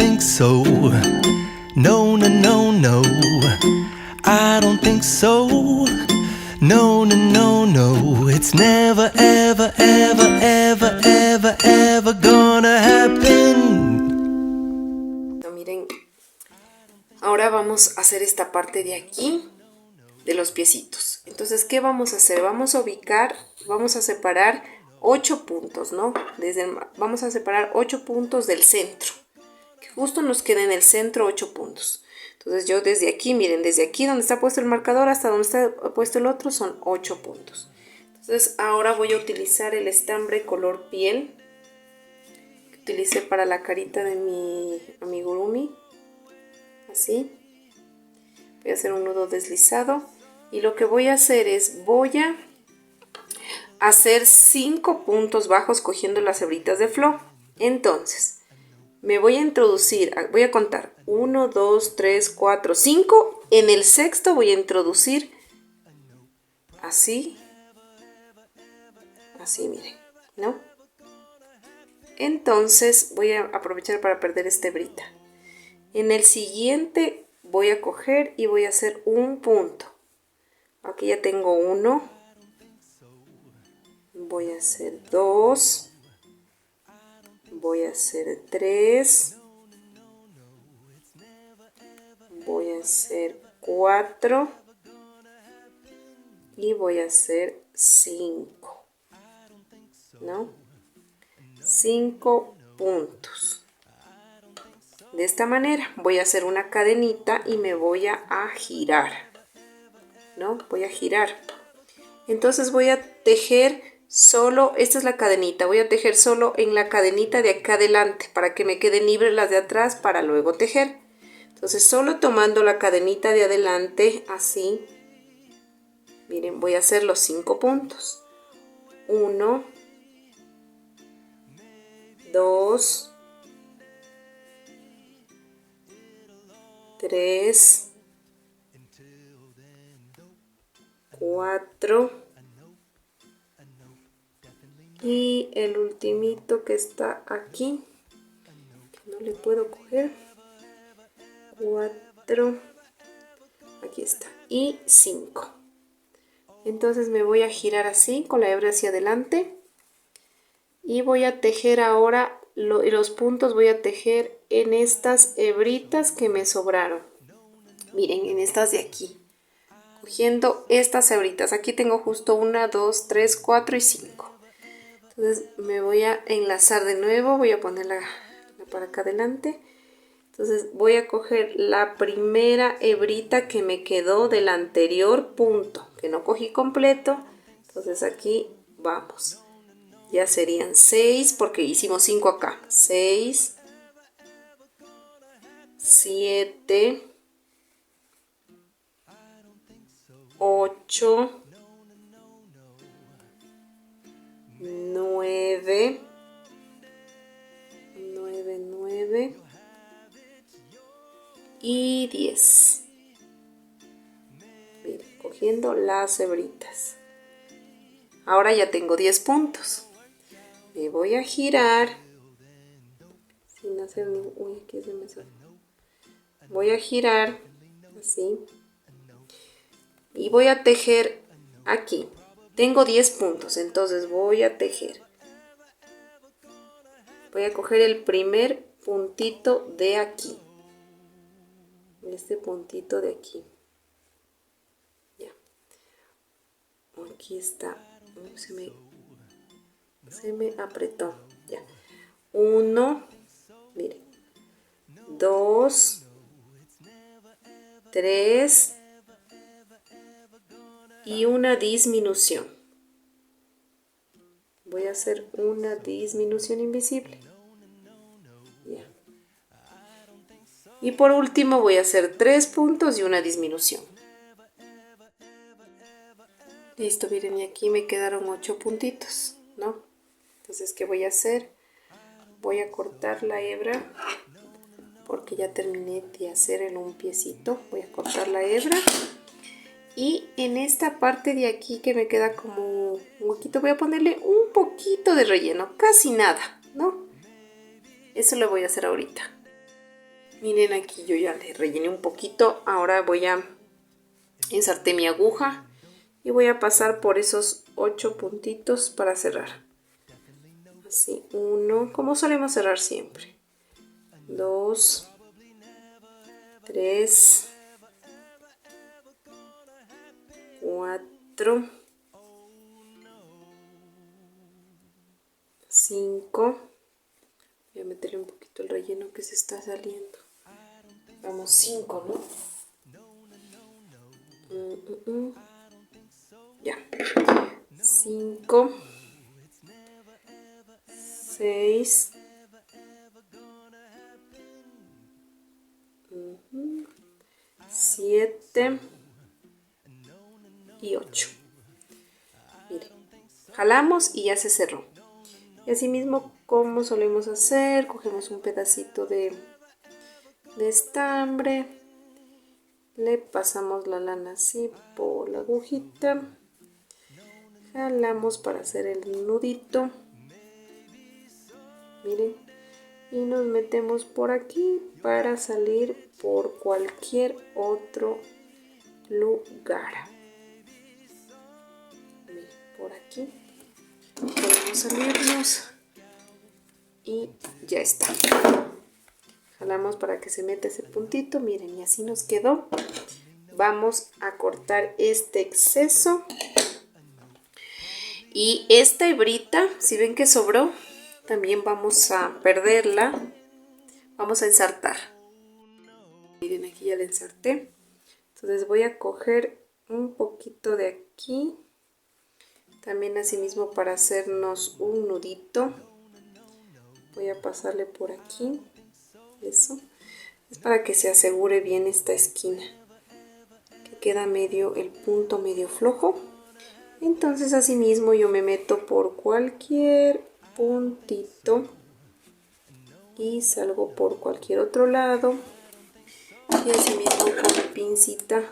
think so. No, no, no, no. I don't think so. No, no, no, no. It's never, ever, ever, ever, ever, ever gonna happen. Miren, ahora vamos a hacer esta parte de aquí de los piecitos. Entonces, ¿qué vamos a hacer? Vamos a ubicar, vamos a separar 8 puntos, ¿no? Vamos a separar 8 puntos del centro, que justo nos queda en el centro 8 puntos. Entonces yo desde aquí, miren, desde aquí donde está puesto el marcador hasta donde está puesto el otro son 8 puntos. Entonces ahora voy a utilizar el estambre color piel que utilicé para la carita de mi amigurumi. Así. Voy a hacer un nudo deslizado. Y lo que voy a hacer es, voy a hacer 5 puntos bajos cogiendo las hebritas de flor. Entonces, me voy a introducir, voy a contar 1, 2, 3, 4, 5. En el sexto voy a introducir así, así miren, ¿no? Entonces voy a aprovechar para perder esta hebrita. En el siguiente voy a coger y voy a hacer un punto. Aquí ya tengo 1, voy a hacer 2, voy a hacer 3, voy a hacer 4 y voy a hacer 5, ¿no? 5 puntos. De esta manera voy a hacer una cadenita y me voy a girar, ¿no? Voy a girar. Entonces voy a tejer solo, esta es la cadenita, voy a tejer solo en la cadenita de acá adelante para que me queden libres las de atrás para luego tejer. Entonces solo tomando la cadenita de adelante así, miren, voy a hacer los 5 puntos. 1, 2, 3, 4 y el ultimito que está aquí, que no le puedo coger, 4, aquí está, y 5. Entonces me voy a girar así con la hebra hacia adelante y voy a tejer ahora los puntos, voy a tejer en estas hebritas que me sobraron. Miren, en estas de aquí, cogiendo estas hebritas. Aquí tengo justo 1, 2, 3, 4 y 5. Entonces me voy a enlazar de nuevo, voy a ponerla para acá adelante. Entonces voy a coger la primera hebrita que me quedó del anterior punto, que no cogí completo. Entonces aquí vamos. Ya serían 6 porque hicimos 5 acá. 6, 7, 8, 9, 9 y 10. Miren, cogiendo las hebritas. Ahora ya tengo 10 puntos. Me voy a girar sin hacer ningún... Uy, aquí se me sale. Voy a girar así y voy a tejer aquí. Tengo 10 puntos, entonces voy a tejer. Voy a coger el primer puntito de aquí. Este puntito de aquí. Ya. Aquí está. Se me apretó. Ya. 1, miren. 2, 3 y una disminución. Voy a hacer una disminución invisible. Ya. Y por último voy a hacer 3 puntos y una disminución. Listo, miren, y aquí me quedaron 8 puntitos, ¿no? Entonces, ¿qué voy a hacer? Voy a cortar la hebra porque ya terminé de hacer en un piecito. Voy a cortar la hebra y en esta parte de aquí que me queda como un huequito voy a ponerle un poquito de relleno, casi nada, ¿no? Eso lo voy a hacer ahorita. Miren, aquí yo ya le rellené un poquito. Ahora voy a ensarté mi aguja y voy a pasar por esos 8 puntitos para cerrar. Así, 1, como solemos cerrar siempre. 2, 3, 4, 5. Voy a meterle un poquito el relleno que se está saliendo. Vamos, 5, ¿no? Ya. 5, 6, 7 y 8. Miren, jalamos y ya se cerró. Y así mismo, como solemos hacer, cogemos un pedacito de estambre, le pasamos la lana así por la agujita, jalamos para hacer el nudito, miren, y nos metemos por aquí para salir por cualquier otro lugar. Miren, por aquí podemos salirnos y ya está. Jalamos para que se meta ese puntito, miren, y así nos quedó. Vamos a cortar este exceso y esta hebrita, si ven que sobró, también vamos a perderla. Vamos a ensartar. Miren, aquí ya la ensarté. Entonces voy a coger un poquito de aquí, también así mismo para hacernos un nudito. Voy a pasarle por aquí, eso es para que se asegure bien esta esquina, que queda medio, el punto medio flojo. Entonces así mismo yo me meto por cualquier puntito y salgo por cualquier otro lado, y así mismo con mi pincita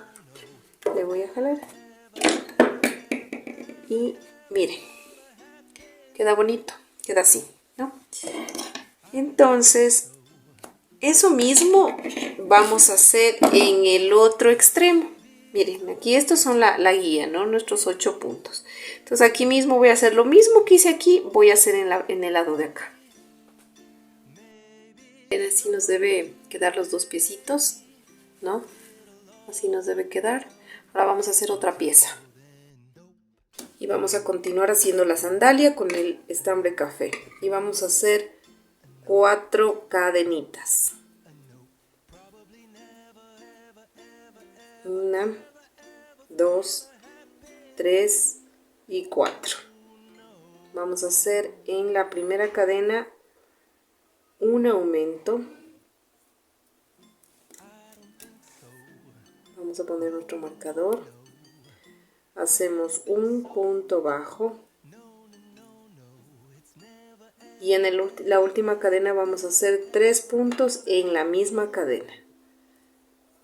le voy a jalar y miren, queda bonito, queda así, ¿no? Entonces eso mismo vamos a hacer en el otro extremo. Miren, aquí estos son la guía, ¿no? Nuestros 8 puntos. Entonces aquí mismo voy a hacer lo mismo que hice aquí, voy a hacer en el lado de acá. Así nos debe quedar los dos piecitos, ¿no? Así nos debe quedar. Ahora vamos a hacer otra pieza. Y vamos a continuar haciendo la sandalia con el estambre café. Y vamos a hacer 4 cadenitas. 1, 2, 3 y 4. Vamos a hacer en la primera cadena un aumento. Vamos a poner nuestro marcador. Hacemos un punto bajo. Y en la última cadena vamos a hacer 3 puntos en la misma cadena.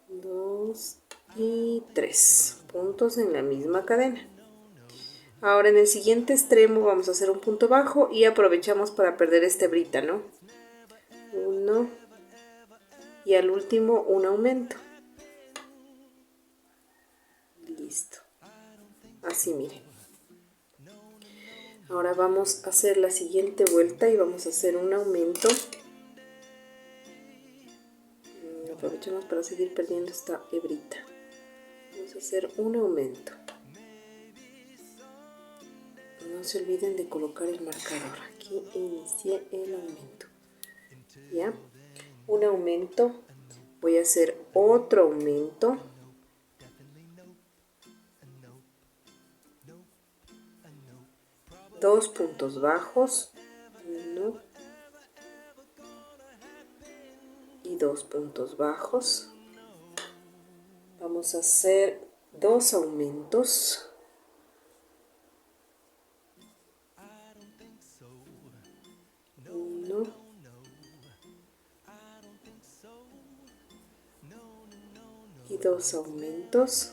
2 y 3 puntos en la misma cadena. Ahora en el siguiente extremo vamos a hacer un punto bajo y aprovechamos para perder esta hebrita, ¿no? 1 y al último un aumento. Listo. Así, miren. Ahora vamos a hacer la siguiente vuelta y vamos a hacer un aumento. Aprovechamos para seguir perdiendo esta hebrita. Vamos a hacer un aumento. No se olviden de colocar el marcador. Aquí inicié el aumento. ¿Ya? Un aumento. Voy a hacer otro aumento. Dos puntos bajos. 1 y 2 puntos bajos. Vamos a hacer 2 aumentos. 1 y 2 aumentos.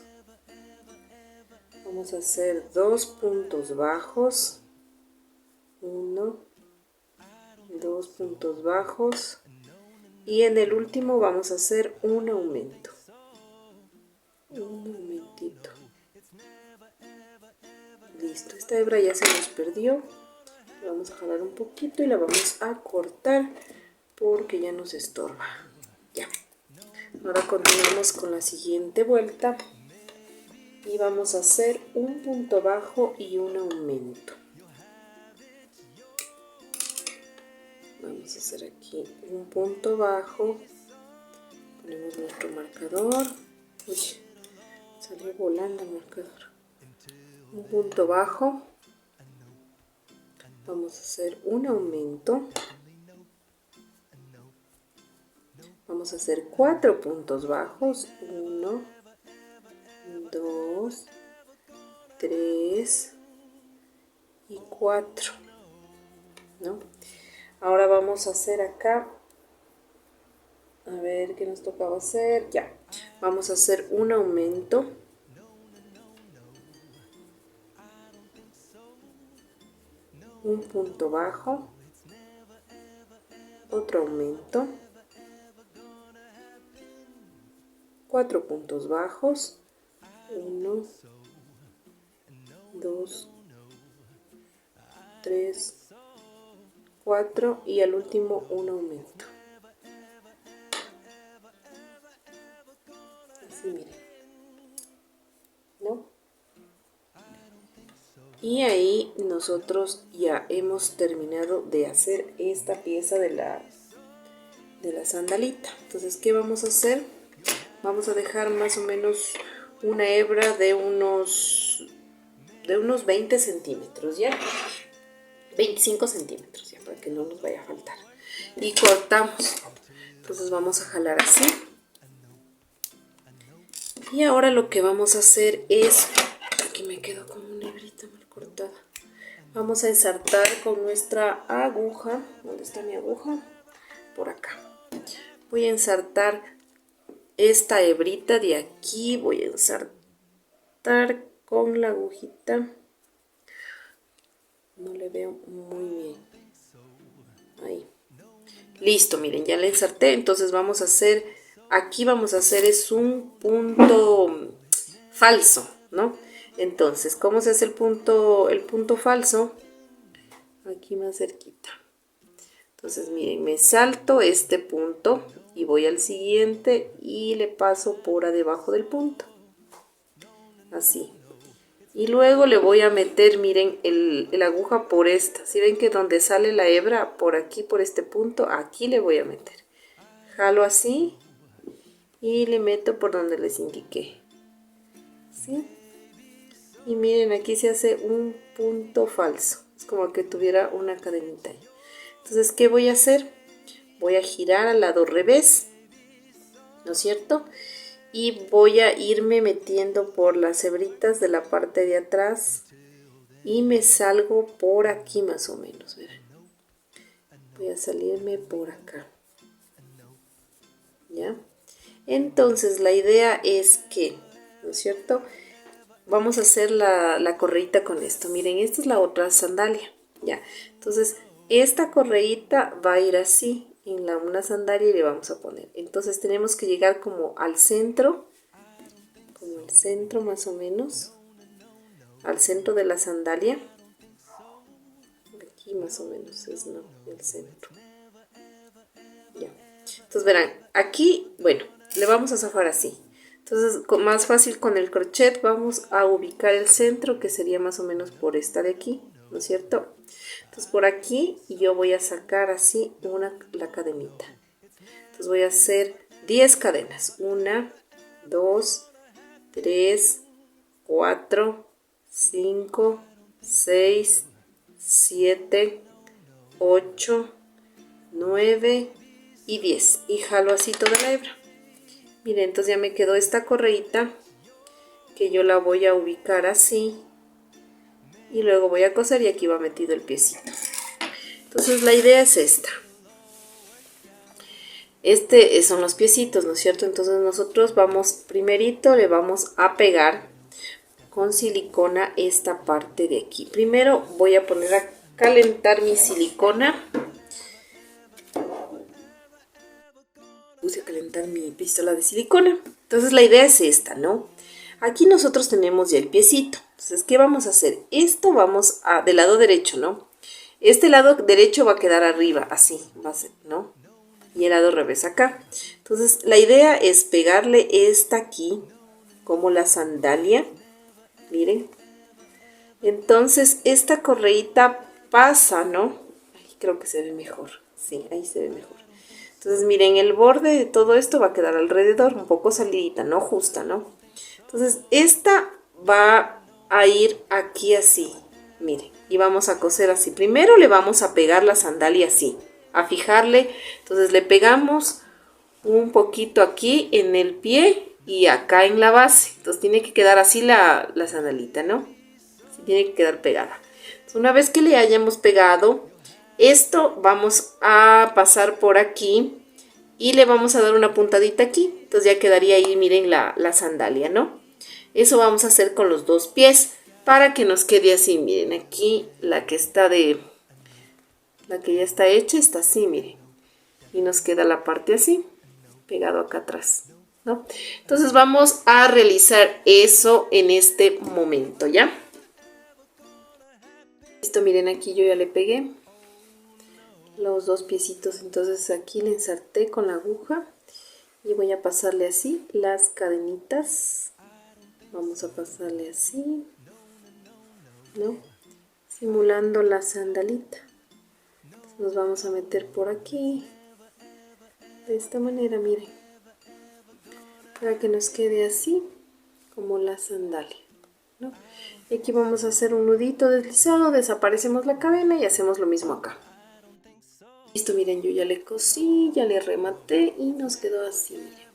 Vamos a hacer 2 puntos bajos. 1, 2 puntos bajos y en el último vamos a hacer un aumento, un aumentito. Listo, esta hebra ya se nos perdió, la vamos a jalar un poquito y la vamos a cortar porque ya nos estorba. Ya. Ahora continuamos con la siguiente vuelta y vamos a hacer un punto bajo y un aumento. Vamos a hacer aquí un punto bajo, ponemos nuestro marcador. Uy, salió volando el marcador. Un punto bajo, vamos a hacer un aumento, vamos a hacer 4 puntos bajos, 1, 2, 3 y 4, ¿no? Ahora vamos a hacer acá, a ver qué nos tocaba hacer, ya, vamos a hacer un aumento, un punto bajo, otro aumento, 4 puntos bajos, 1, 2, 3, 4 y al último un aumento. Así miren, ¿no? Y ahí nosotros ya hemos terminado de hacer esta pieza de la sandalita. Entonces, ¿qué vamos a hacer? Vamos a dejar más o menos una hebra de unos 20 centímetros, ¿ya? 25 centímetros, ya, para que no nos vaya a faltar. Y cortamos. Entonces vamos a jalar así. Y ahora lo que vamos a hacer es, aquí me quedó como una hebrita mal cortada. Vamos a ensartar con nuestra aguja. ¿Dónde está mi aguja? Por acá. Voy a ensartar esta hebrita de aquí. Voy a ensartar con la agujita. No le veo muy bien. Ahí. Listo, miren, ya la ensarté. Entonces vamos a hacer, aquí vamos a hacer es un punto falso, ¿no? Entonces, ¿cómo se hace el punto falso? Aquí más cerquita. Entonces, miren, me salto este punto y voy al siguiente y le paso por debajo del punto. Así. Y luego le voy a meter, miren, la aguja por esta. Si ven que donde sale la hebra, por aquí, por este punto, aquí le voy a meter. Jalo así y le meto por donde les indiqué. ¿Sí? Y miren, aquí se hace un punto falso. Es como que tuviera una cadenita ahí. Entonces, ¿qué voy a hacer? Voy a girar al lado revés, ¿no es cierto? Y voy a irme metiendo por las hebritas de la parte de atrás y me salgo por aquí más o menos, ¿verdad? Voy a salirme por acá, ¿ya? Entonces la idea es que, ¿no es cierto? Vamos a hacer la correíta con esto. Miren, esta es la otra sandalia, ¿ya? Entonces esta correíta va a ir así en una sandalia y le vamos a poner. Entonces tenemos que llegar como al centro más o menos, al centro de la sandalia. Aquí más o menos es, no, el centro. Ya. Entonces verán, aquí, bueno, le vamos a zafar así. Entonces, más fácil con el crochet vamos a ubicar el centro, que sería más o menos por esta de aquí, ¿no es cierto? Entonces por aquí yo voy a sacar así la cadenita. Entonces voy a hacer 10 cadenas. 1, 2, 3, 4, 5, 6, 7, 8, 9 y 10. Y jalo así toda la hebra. Miren, entonces ya me quedó esta correíta que yo la voy a ubicar así. Y luego voy a coser y aquí va metido el piecito. Entonces la idea es esta. Son los piecitos, ¿no es cierto? Entonces nosotros primerito le vamos a pegar con silicona esta parte de aquí. Primero voy a poner a calentar mi silicona. puse a calentar mi pistola de silicona. Entonces la idea es esta, ¿no? Aquí nosotros tenemos ya el piecito. Entonces, ¿qué vamos a hacer? Esto vamos a, del lado derecho, ¿no? Este lado derecho va a quedar arriba, así, va a ser, ¿no? Y el lado revés acá. Entonces, la idea es pegarle esta aquí, como la sandalia. Miren. Entonces, esta correíta pasa, ¿no? Ahí creo que se ve mejor. Sí, ahí se ve mejor. Entonces, miren, el borde de todo esto va a quedar alrededor, un poco salidita, no justa, ¿no? Entonces, esta va a ir aquí así, miren, y vamos a coser así. Primero le vamos a pegar la sandalia así, a fijarle. Entonces, le pegamos un poquito aquí en el pie y acá en la base. Entonces, tiene que quedar así la sandalita, ¿no? Así tiene que quedar pegada. Entonces, una vez que le hayamos pegado esto, vamos a pasar por aquí y le vamos a dar una puntadita aquí. Entonces ya quedaría ahí, miren, la sandalia, ¿no? Eso vamos a hacer con los dos pies para que nos quede así. Miren, aquí la que ya está hecha está así, miren. Y nos queda la parte así, pegado acá atrás, ¿no? Entonces vamos a realizar eso en este momento, ¿ya? Listo, miren, aquí yo ya le pegué los dos piecitos. Entonces aquí le inserté con la aguja y voy a pasarle así las cadenitas. Vamos a pasarle así, ¿no? Simulando la sandalita. Entonces nos vamos a meter por aquí de esta manera, miren, para que nos quede así como la sandalia, ¿no? Y aquí vamos a hacer un nudito deslizado, desaparecemos la cadena y hacemos lo mismo acá. Listo, miren, yo ya le cosí, ya le rematé y nos quedó así, miren,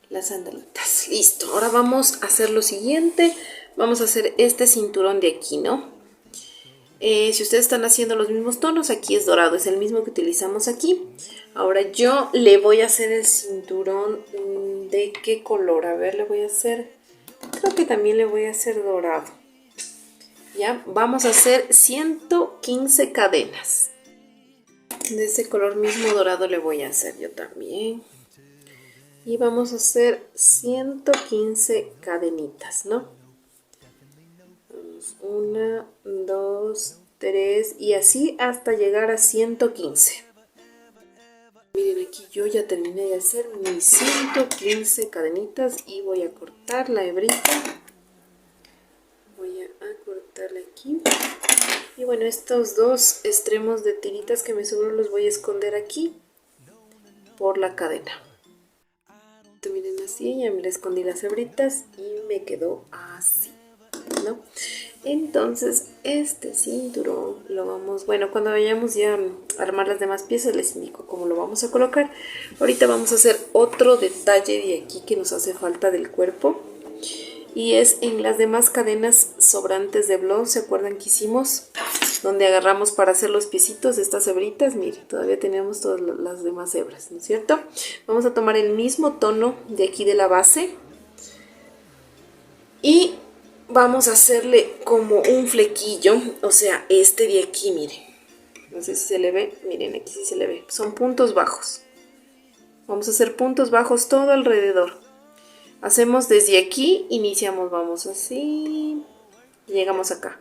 las sandalitas. Listo, ahora vamos a hacer lo siguiente. Vamos a hacer este cinturón de aquí, ¿no? Si ustedes están haciendo los mismos tonos, aquí es dorado, es el mismo que utilizamos aquí. Ahora yo le voy a hacer el cinturón de qué color. A ver, le voy a hacer, creo que también le voy a hacer dorado. Ya, vamos a hacer 115 cadenas. De ese color mismo dorado le voy a hacer yo también. Y vamos a hacer 115 cadenitas, ¿no? Vamos, 1, 2, 3 y así hasta llegar a 115. Miren, aquí yo ya terminé de hacer mis 115 cadenitas y voy a cortar la hebrita. Voy a cortarla aquí. Y bueno, estos dos extremos de tiritas que me sobraron los voy a esconder aquí por la cadena. Miren, así ya me le escondí las hebritas y me quedó así, ¿no? Entonces este cinturón lo vamos, bueno, cuando vayamos ya a armar las demás piezas les indico cómo lo vamos a colocar. Ahorita vamos a hacer otro detalle de aquí que nos hace falta del cuerpo. Y es en las demás cadenas sobrantes de blon, ¿se acuerdan que hicimos? Donde agarramos para hacer los piecitos de estas hebritas. Miren, todavía tenemos todas las demás hebras, ¿no es cierto? Vamos a tomar el mismo tono de aquí de la base. Y vamos a hacerle como un flequillo, o sea, este de aquí, miren. No sé si se le ve, miren, aquí sí se le ve. Son puntos bajos. Vamos a hacer puntos bajos todo alrededor. Hacemos desde aquí, iniciamos, vamos así, llegamos acá.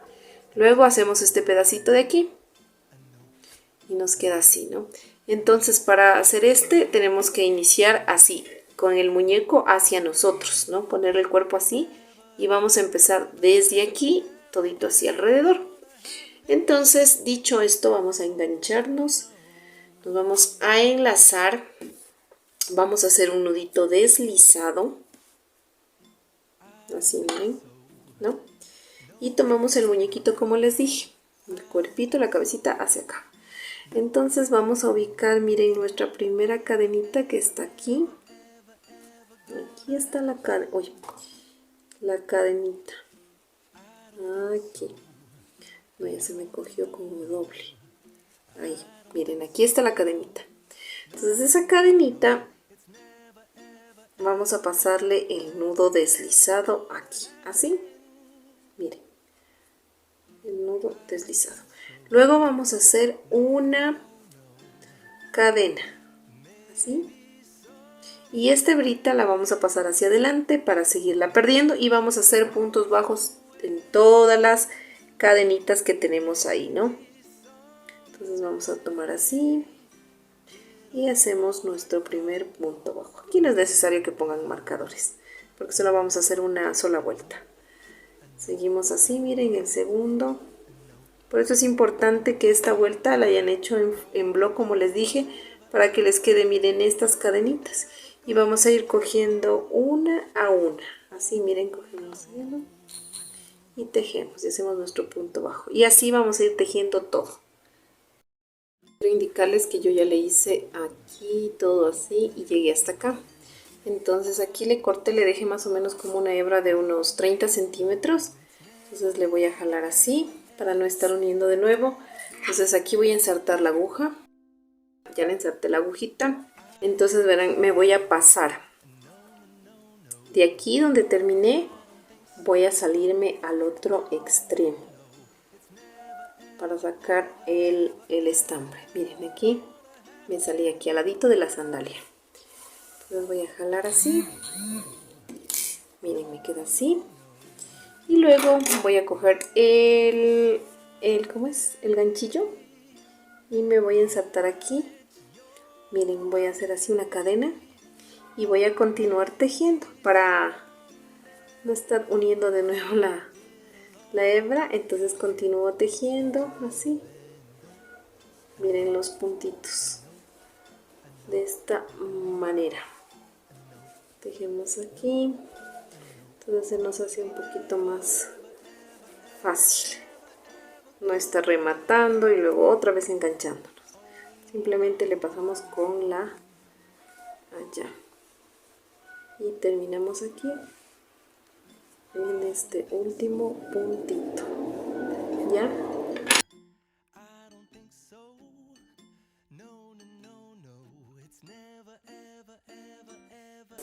Luego hacemos este pedacito de aquí y nos queda así, ¿no? Entonces para hacer este tenemos que iniciar así, con el muñeco hacia nosotros, ¿no? Poner el cuerpo así y vamos a empezar desde aquí, todito así alrededor. Entonces, dicho esto, vamos a engancharnos, nos vamos a enlazar, vamos a hacer un nudito deslizado. Así, miren, ¿no? Y tomamos el muñequito como les dije, el cuerpito, la cabecita hacia acá. Entonces vamos a ubicar, miren, nuestra primera cadenita que está aquí. Aquí está la cadenita. Aquí. No, ya se me cogió como doble. Ahí, miren, aquí está la cadenita. Entonces esa cadenita vamos a pasarle el nudo deslizado aquí, así, miren, el nudo deslizado. Luego vamos a hacer una cadena, así, Y esta hebrita la vamos a pasar hacia adelante para seguirla perdiendo y vamos a hacer puntos bajos en todas las cadenitas que tenemos ahí, ¿no? Entonces vamos a tomar así y hacemos nuestro primer punto bajo. Aquí no es necesario que pongan marcadores porque solo vamos a hacer una sola vuelta. Seguimos así, miren el segundo. Por eso es importante que esta vuelta la hayan hecho en bloque, como les dije, para que les quede, miren, estas cadenitas. Y vamos a ir cogiendo una a una. Así, miren, cogemos uno y tejemos y hacemos nuestro punto bajo. Y así vamos a ir tejiendo todo. Quiero indicarles que yo ya le hice aquí todo así y llegué hasta acá. Entonces aquí le corté, le dejé más o menos como una hebra de unos 30 centímetros. Entonces le voy a jalar así para no estar uniendo de nuevo. Entonces aquí voy a insertar la aguja. Ya le inserté la agujita. Entonces verán, me voy a pasar. De aquí donde terminé, voy a salirme al otro extremo. Para sacar el estambre. Miren aquí, me salí aquí al ladito de la sandalia. Entonces voy a jalar así. Miren, me queda así. Y luego voy a coger ¿cómo es? El ganchillo. Y me voy a insertar aquí. Miren, voy a hacer así una cadena. Y voy a continuar tejiendo para no estar uniendo de nuevo la hebra. Entonces continúo tejiendo así. Miren los puntitos. De esta manera. Tejemos aquí. Entonces se nos hace un poquito más fácil. No está rematando y luego otra vez enganchándonos. Simplemente le pasamos con la allá. Y terminamos aquí en este último puntito. ¿Ya?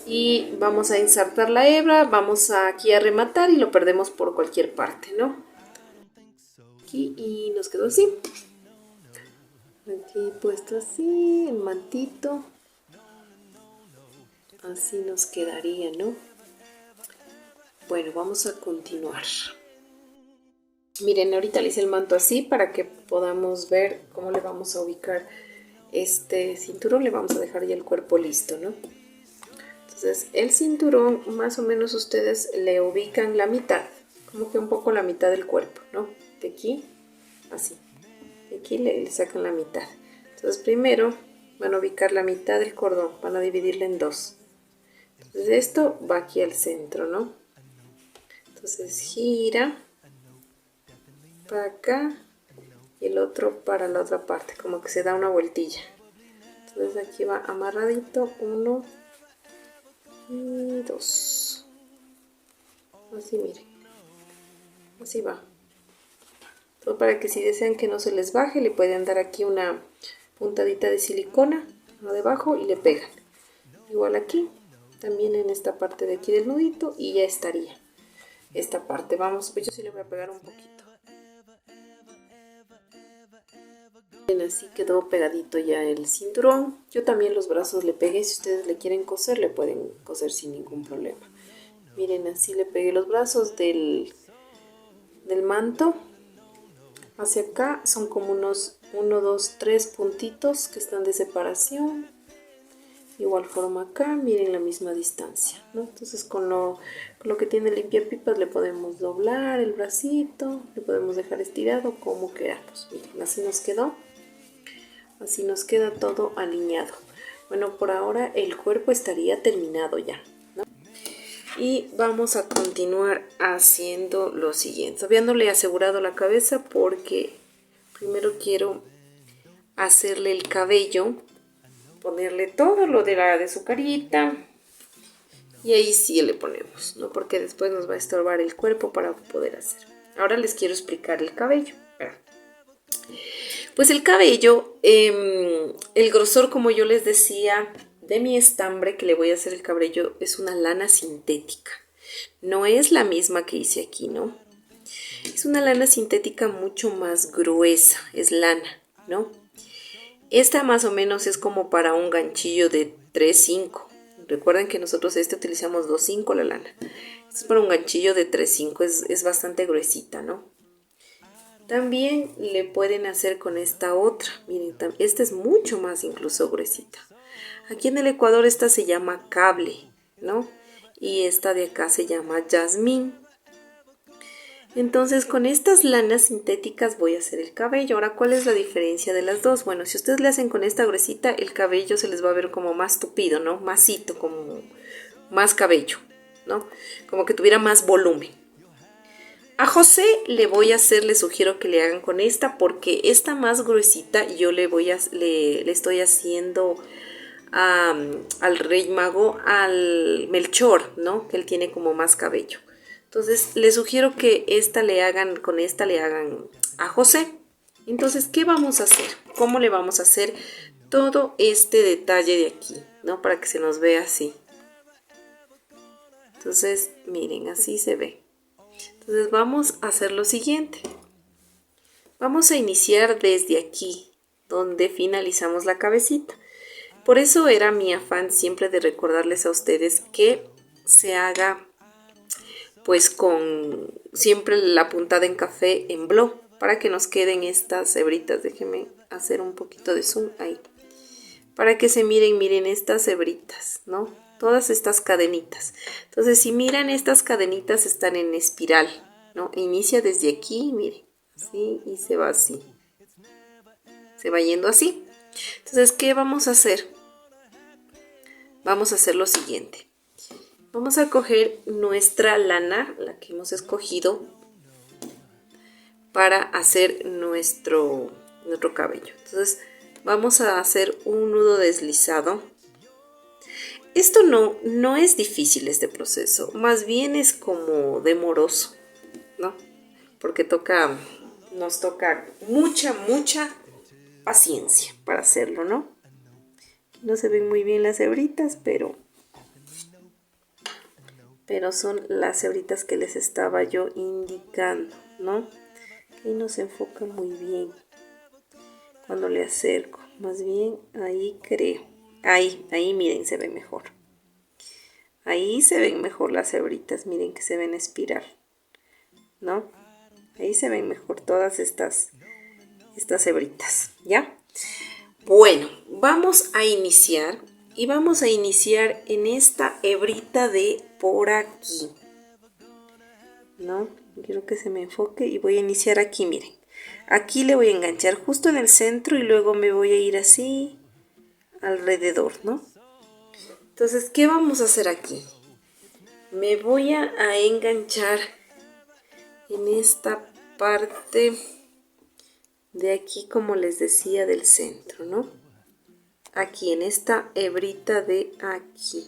Y vamos a insertar la hebra, vamos aquí a rematar y lo perdemos por cualquier parte, ¿no? Aquí y nos quedó así. Aquí puesto así, el mantito. Así nos quedaría, ¿no? Bueno, vamos a continuar. Miren, ahorita le hice el manto así para que podamos ver cómo le vamos a ubicar este cinturón. Le vamos a dejar ya el cuerpo listo, ¿no? Entonces el cinturón más o menos ustedes le ubican la mitad, como que un poco la mitad del cuerpo, ¿no? De aquí, así. De aquí le sacan la mitad. Entonces primero van a ubicar la mitad del cordón, van a dividirla en dos. Entonces esto va aquí al centro, ¿no? Entonces gira para acá y el otro para la otra parte, como que se da una vueltilla. Entonces aquí va amarradito, 1 y 2. Así, miren. Así va. Todo para que si desean que no se les baje, le pueden dar aquí una puntadita de silicona debajo y le pegan. Igual aquí, también en esta parte de aquí del nudito y ya estaría. Esta parte, vamos, pues yo sí le voy a pegar un poquito. Bien, así quedó pegadito ya el cinturón. Yo también los brazos le pegué, si ustedes le quieren coser, le pueden coser sin ningún problema. Miren, así le pegué los brazos del manto. Hacia acá son como unos 1, 2, 3 puntitos que están de separación. Igual forma acá, miren la misma distancia, ¿no? Entonces con lo que tiene limpiapipas le podemos doblar el bracito, le podemos dejar estirado como queramos. Miren, así nos quedó. Así nos queda todo alineado. Bueno, por ahora el cuerpo estaría terminado ya, ¿no? Y vamos a continuar haciendo lo siguiente. Todavía no le he asegurado la cabeza porque primero quiero hacerle el cabello, ponerle todo lo de su carita y ahí sí le ponemos, ¿no? Porque después nos va a estorbar el cuerpo para poder hacer. Ahora les quiero explicar el cabello. Pues el cabello, el grosor, como yo les decía, de mi estambre que le voy a hacer el cabello es una lana sintética. No es la misma que hice aquí, ¿no? Es una lana sintética mucho más gruesa, es lana, ¿no? Esta más o menos es como para un ganchillo de 3-5, Recuerden que nosotros utilizamos 2.5 la lana. Esto es para un ganchillo de 3.5, es bastante gruesita, ¿no? También le pueden hacer con esta otra. Miren, esta es mucho más incluso gruesita. Aquí en el Ecuador esta se llama cable, ¿no? Y esta de acá se llama jazmín. Entonces con estas lanas sintéticas voy a hacer el cabello. Ahora, ¿cuál es la diferencia de las dos? Bueno, si ustedes le hacen con esta gruesita, el cabello se les va a ver como más tupido, ¿no? Masito, como más cabello, ¿no? Como que tuviera más volumen. A José le sugiero que le hagan con esta, porque esta más gruesita yo le estoy haciendo al Rey Mago, al Melchor, ¿no? Que él tiene como más cabello. Entonces, les sugiero que con esta le hagan a José. Entonces, ¿qué vamos a hacer? ¿Cómo le vamos a hacer todo este detalle de aquí, ¿no? Para que se nos vea así. Entonces, miren, así se ve. Entonces, vamos a hacer lo siguiente. Vamos a iniciar desde aquí, donde finalizamos la cabecita. Por eso era mi afán siempre de recordarles a ustedes que se haga pues con siempre la puntada en café en blow, para que nos queden estas hebritas. Déjenme hacer un poquito de zoom ahí, para que se miren estas hebritas, ¿no? Todas estas cadenitas. Entonces, si miran, estas cadenitas están en espiral, ¿no? Inicia desde aquí, miren, así, y se va así. Se va yendo así. Entonces, ¿qué vamos a hacer? Vamos a hacer lo siguiente. Vamos a coger nuestra lana, la que hemos escogido, para hacer nuestro cabello. Entonces vamos a hacer un nudo deslizado. Esto no es difícil, este proceso, más bien es como demoroso, ¿no? Porque nos toca mucha paciencia para hacerlo, ¿no? No se ven muy bien las hebritas, pero son las hebritas que les estaba yo indicando, ¿no? Ahí no se enfoca muy bien cuando le acerco. Más bien ahí creo. Ahí miren, se ve mejor. Ahí se ven mejor las hebritas, miren que se ven espiral, ¿no? Ahí se ven mejor todas estas hebritas, ¿ya? Bueno, vamos a iniciar. Y vamos a iniciar en esta hebrita de por aquí, ¿no? Quiero que se me enfoque y voy a iniciar aquí, miren. Aquí le voy a enganchar justo en el centro y luego me voy a ir así alrededor, ¿no? Entonces, ¿qué vamos a hacer aquí? Me voy a enganchar en esta parte de aquí, como les decía, del centro, ¿no? Aquí en esta hebrita de aquí.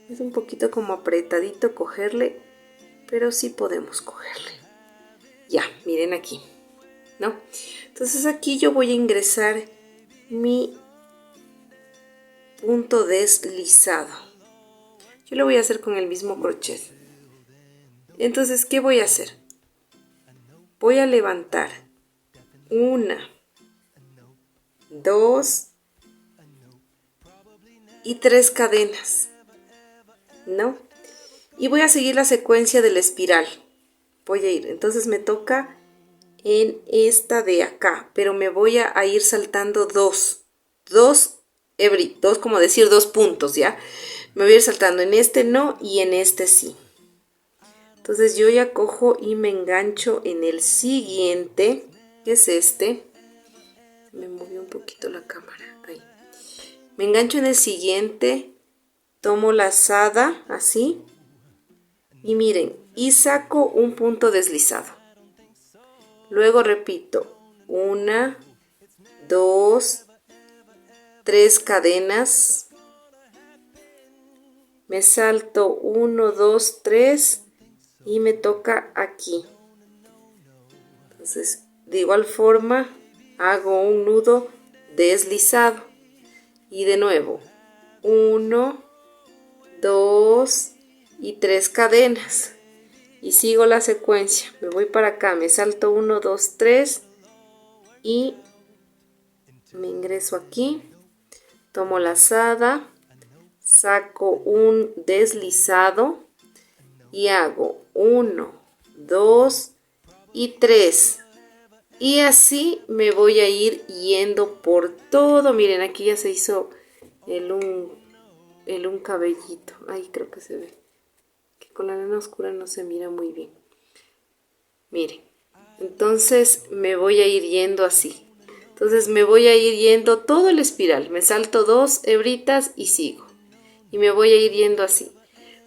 Es un poquito como apretadito cogerle, pero sí podemos cogerle. Ya, miren aquí, ¿no? Entonces aquí yo voy a ingresar mi punto deslizado. Yo lo voy a hacer con el mismo crochet. Entonces, ¿qué voy a hacer? Voy a levantar 1, 2 y 3 cadenas, ¿no? Y voy a seguir la secuencia de la espiral. Voy a ir, entonces me toca en esta de acá, pero me voy a ir saltando dos como decir 2 puntos, ¿ya? Me voy a ir saltando en este no y en este sí. Entonces yo ya cojo y me engancho en el siguiente, que es este. Me movió un poquito la cámara, ahí. Me engancho en el siguiente, tomo la lazada así y miren, y saco un punto deslizado. Luego repito, 1, 2, 3 cadenas, me salto 1, 2, 3 y me toca aquí. Entonces, de igual forma, hago un nudo deslizado. Y de nuevo, 1, 2 y 3 cadenas. Y sigo la secuencia. Me voy para acá, me salto 1, 2, 3 y me ingreso aquí. Tomo lazada, saco un deslizado y hago 1, 2 y 3. Y así me voy a ir yendo por todo. Miren, aquí ya se hizo el un cabellito. Ahí creo que se ve. Que con la lana oscura no se mira muy bien. Miren. Entonces me voy a ir yendo así. Entonces me voy a ir yendo todo el espiral. Me salto 2 hebritas y sigo. Y me voy a ir yendo así.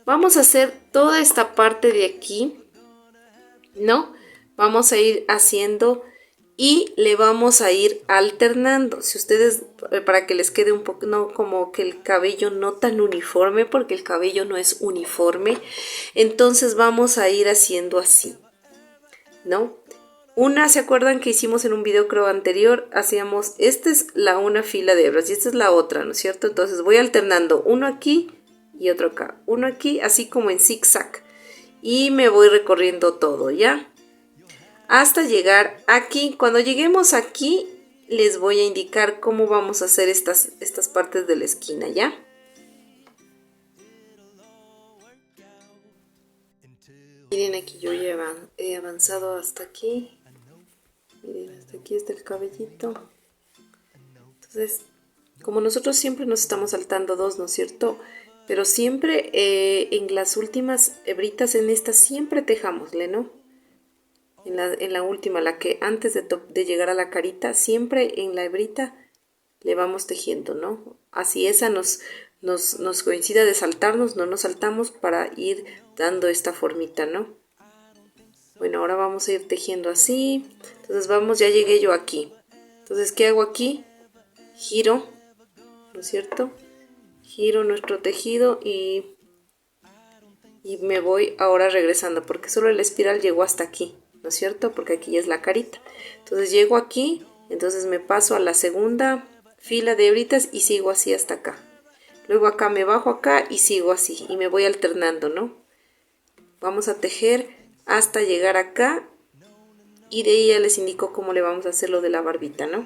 Vamos a hacer toda esta parte de aquí, ¿no? Vamos a ir haciendo y le vamos a ir alternando. Si ustedes, para que les quede un poco, no como que el cabello no tan uniforme, porque el cabello no es uniforme, entonces vamos a ir haciendo así, ¿no? ¿Se acuerdan que hicimos en un video creo anterior? Hacíamos, esta es una fila de hebras y esta es la otra, ¿no es cierto? Entonces voy alternando uno aquí y otro acá, uno aquí, así como en zigzag, y me voy recorriendo todo, ¿ya? Hasta llegar aquí. Cuando lleguemos aquí, les voy a indicar cómo vamos a hacer estas partes de la esquina, ¿ya? Miren, aquí yo ya he avanzado hasta aquí. Miren, hasta aquí está el cabellito. Entonces, como nosotros siempre nos estamos saltando 2, ¿no es cierto? Pero siempre en las últimas hebritas, en esta siempre tejámosle, ¿no? En la última, la que antes de llegar a la carita, siempre en la hebrita le vamos tejiendo, ¿no? Así esa nos coincida de saltarnos, no nos saltamos para ir dando esta formita, ¿no? Bueno, ahora vamos a ir tejiendo así. Entonces vamos, ya llegué yo aquí. Entonces, ¿qué hago aquí? Giro, ¿no es cierto? Giro nuestro tejido y me voy ahora regresando, porque solo el espiral llegó hasta aquí, ¿no es cierto? Porque aquí ya es la carita. Entonces llego aquí, entonces me paso a la segunda fila de hebritas y sigo así hasta acá. Luego acá me bajo acá y sigo así y me voy alternando, ¿no? Vamos a tejer hasta llegar acá y de ahí ya les indico cómo le vamos a hacer lo de la barbita, ¿no?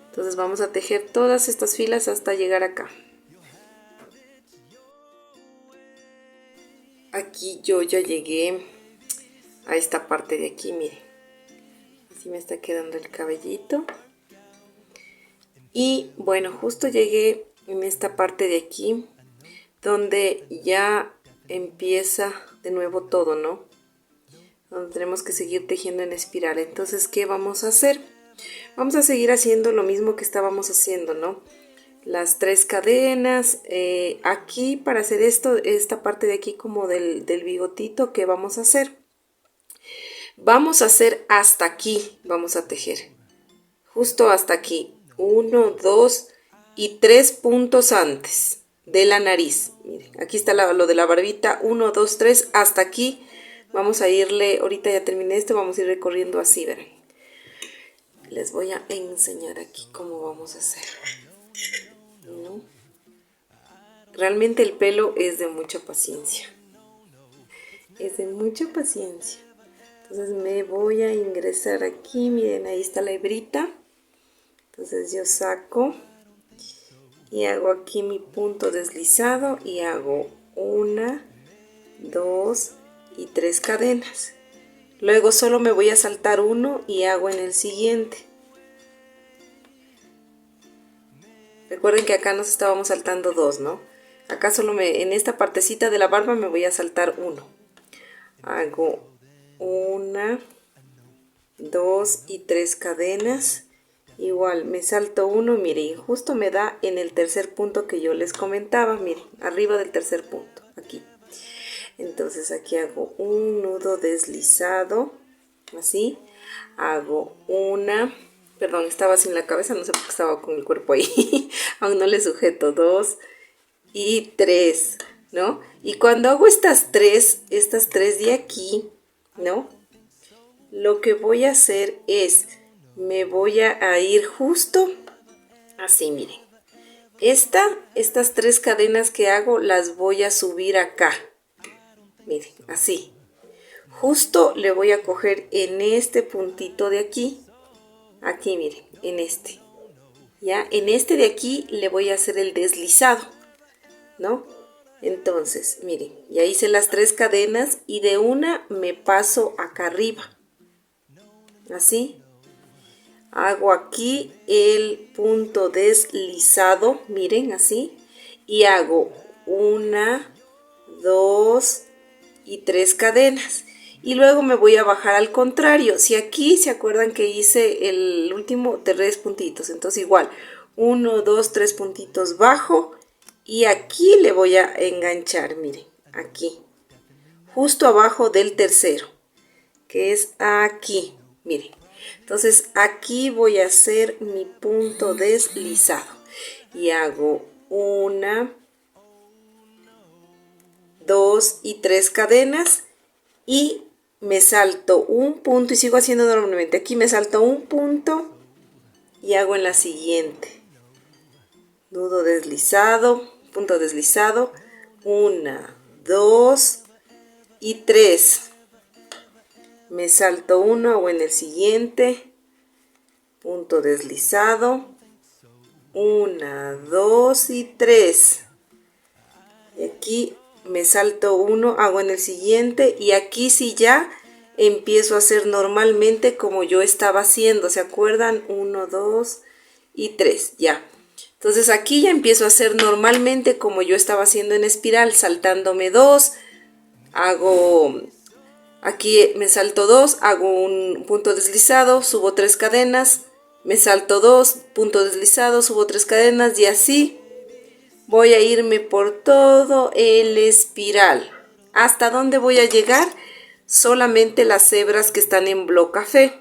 Entonces vamos a tejer todas estas filas hasta llegar acá. Aquí yo ya llegué a esta parte de aquí, miren. Así me está quedando el cabellito. Y bueno, justo llegué en esta parte de aquí, donde ya empieza de nuevo todo, ¿no? Donde tenemos que seguir tejiendo en espiral. Entonces, ¿qué vamos a hacer? Vamos a seguir haciendo lo mismo que estábamos haciendo, ¿no? Las 3 cadenas, aquí para hacer esta parte de aquí como del bigotito, ¿qué vamos a hacer? Vamos a hacer hasta aquí, vamos a tejer, justo hasta aquí, 1, 2 y 3 puntos antes de la nariz. Miren, aquí está lo de la barbita, 1, 2, 3, hasta aquí. Vamos a irle, ahorita ya terminé esto, vamos a ir recorriendo así, verán. Les voy a enseñar aquí cómo vamos a hacer, ¿no? Realmente el pelo es de mucha paciencia. Es de mucha paciencia. Entonces me voy a ingresar aquí, miren, ahí está la hebrita. Entonces yo saco y hago aquí mi punto deslizado y hago 1, 2 y 3 cadenas. Luego solo me voy a saltar uno y hago en el siguiente. Recuerden que acá nos estábamos saltando 2, ¿no? Acá solo en esta partecita de la barba me voy a saltar 1. Hago 1, 2 y 3 cadenas. Igual me salto 1, miren, y justo me da en el tercer punto que yo les comentaba, miren, arriba del tercer punto, aquí. Entonces aquí hago un nudo deslizado, así, hago perdón, estaba sin la cabeza, no sé por qué estaba con el cuerpo ahí, aún no le sujeto, 2 y 3, ¿no? Y cuando hago estas tres de aquí, ¿no? Lo que voy a hacer es, me voy a ir justo así, miren. Estas 3 cadenas que hago las voy a subir acá. Miren, así. Justo le voy a coger en este puntito de aquí. Aquí, miren, en este. Ya, en este de aquí le voy a hacer el deslizado. ¿no? Entonces, miren, ya hice las 3 cadenas y de una me paso acá arriba. Así. Hago aquí el punto deslizado, miren, así. Y hago 1, 2 y 3 cadenas. Y luego me voy a bajar al contrario. Si aquí se acuerdan que hice el último 3 puntitos, entonces igual 1, 2, 3 puntitos bajo y aquí le voy a enganchar, miren, aquí, justo abajo del tercero, que es aquí, miren. Entonces aquí voy a hacer mi punto deslizado y hago 1, 2 y 3 cadenas y me salto un punto y sigo haciendo normalmente. Aquí me salto un punto y hago en la siguiente. Nudo deslizado, punto deslizado, 1, 2 y 3. Me salto uno, hago en el siguiente. Punto deslizado, 1, 2 y 3. Y aquí me salto uno, hago en el siguiente y aquí sí ya empiezo a hacer normalmente como yo estaba haciendo, ¿se acuerdan? 1, 2 y 3, ya. Entonces aquí ya empiezo a hacer normalmente como yo estaba haciendo en espiral, saltándome 2, hago, aquí me salto 2, hago un punto deslizado, subo 3 cadenas, me salto 2, punto deslizado, subo 3 cadenas y así voy a irme por todo el espiral. ¿Hasta dónde voy a llegar? Solamente las hebras que están en blo café.